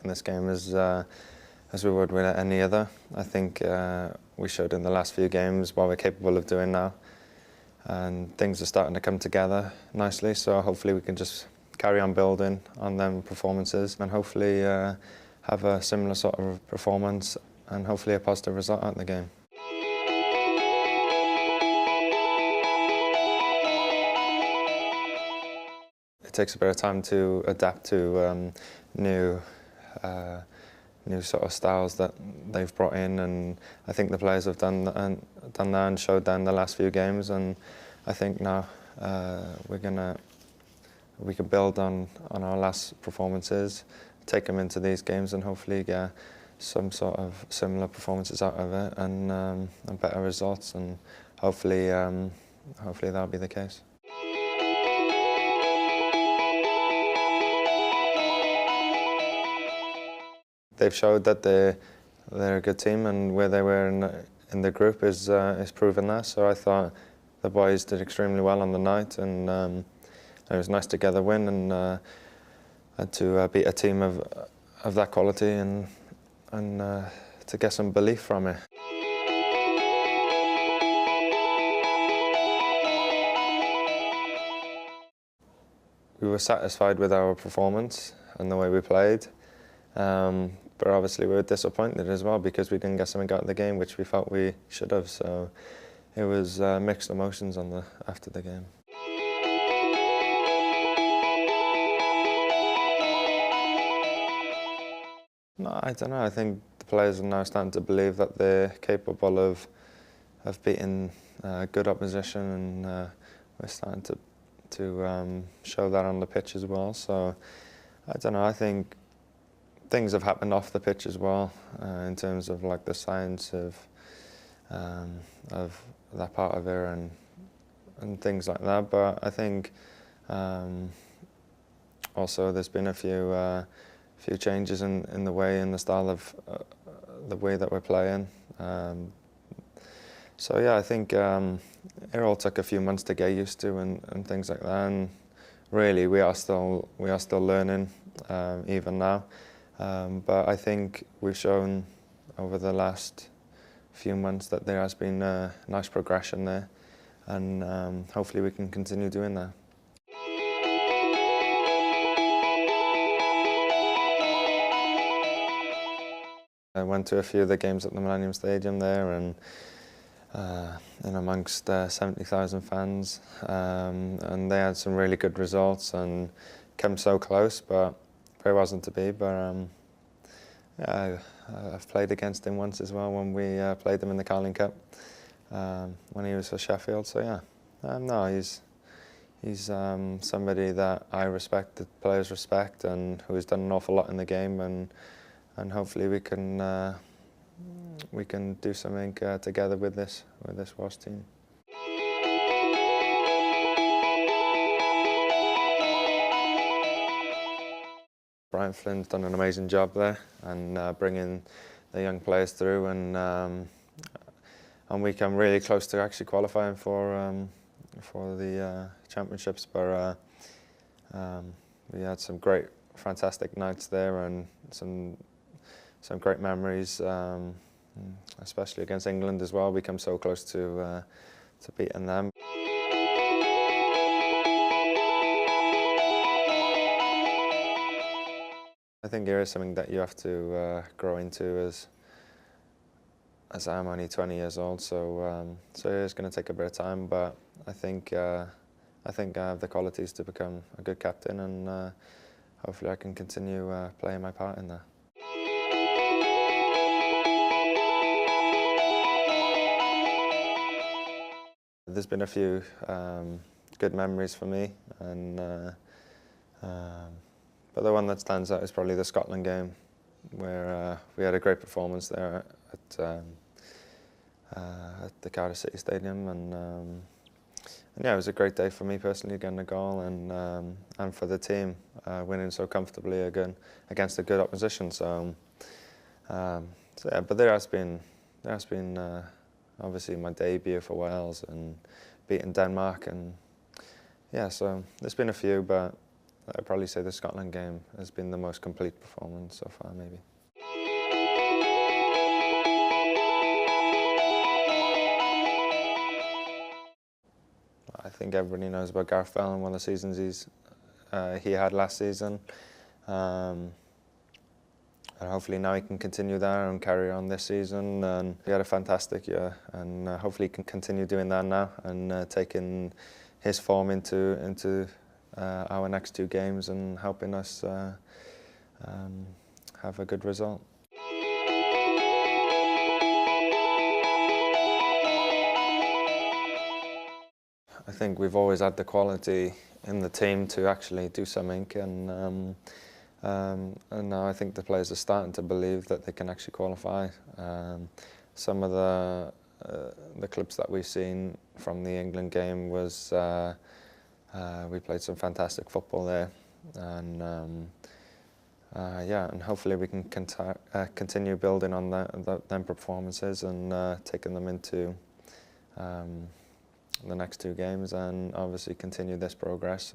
this game as we would with any other. I think we showed in the last few games what we're capable of doing now, and things are starting to come together nicely, so hopefully we can just carry on building on them performances and hopefully have a similar sort of performance and hopefully a positive result out of the game. It takes a bit of time to adapt to new sort of styles that they've brought in, and I think the players have done that and showed that in the last few games, and I think now we can build on our last performances, take them into these games and hopefully get some sort of similar performances out of it and better results, and hopefully that'll be the case. They've showed that they're a good team, and where they were in the group is proven that. So I thought the boys did extremely well on the night, and it was nice to get a win and to beat a team of that quality and to get some belief from it. We were satisfied with our performance and the way we played. But obviously we were disappointed as well because we didn't get something out of the game which we felt we should have. So it was mixed emotions after the game. No, I don't know. I think the players are now starting to believe that they're capable of beating good opposition, and we're starting to show that on the pitch as well. So I don't know. I think things have happened off the pitch as well, in terms of like the science of that part of it and things like that. But I think also there's been a few changes in the way and the style of the way that we're playing. So yeah, I think it all took a few months to get used to and things like that. And really, we are still learning even now. But I think we've shown over the last few months that there has been a nice progression there, and hopefully we can continue doing that. I went to a few of the games at the Millennium Stadium there, and amongst 70,000 fans, and they had some really good results and came so close, but it wasn't to be. But yeah, I've played against him once as well when we played them in the Carling Cup when he was for Sheffield. So yeah, no, he's somebody that I respect, the players respect, and who has done an awful lot in the game, and hopefully we can do something together with this Welsh team. Brian Flynn's done an amazing job there, and bringing the young players through, and we came really close to actually qualifying for the championships. But we had some fantastic nights there, and some great memories, especially against England as well. We came so close to beating them. I think there is something that you have to grow into as I'm only 20 years old, so it's going to take a bit of time, but I think I have the qualities to become a good captain, and hopefully I can continue playing my part in that. There's been a few good memories for me, and but the one that stands out is probably the Scotland game, where we had a great performance there at the Cardiff City Stadium, and yeah, it was a great day for me personally, getting a goal, and for the team winning so comfortably again against a good opposition. So yeah, but there has been obviously my debut for Wales and beating Denmark, and yeah, so there's been a few, but I'd probably say the Scotland game has been the most complete performance so far, maybe. I think everybody knows about Gareth Bale and one of the seasons he had last season. And hopefully now he can continue that and carry on this season. And he had a fantastic year, and hopefully he can continue doing that now and taking his form into our next 2 games and helping us have a good result. I think we've always had the quality in the team to actually do something, and now I think the players are starting to believe that they can actually qualify. Some of the clips that we've seen from the England game was we played some fantastic football there, and yeah, and hopefully we can continue building on them performances and taking them into the next 2 games, and obviously continue this progress.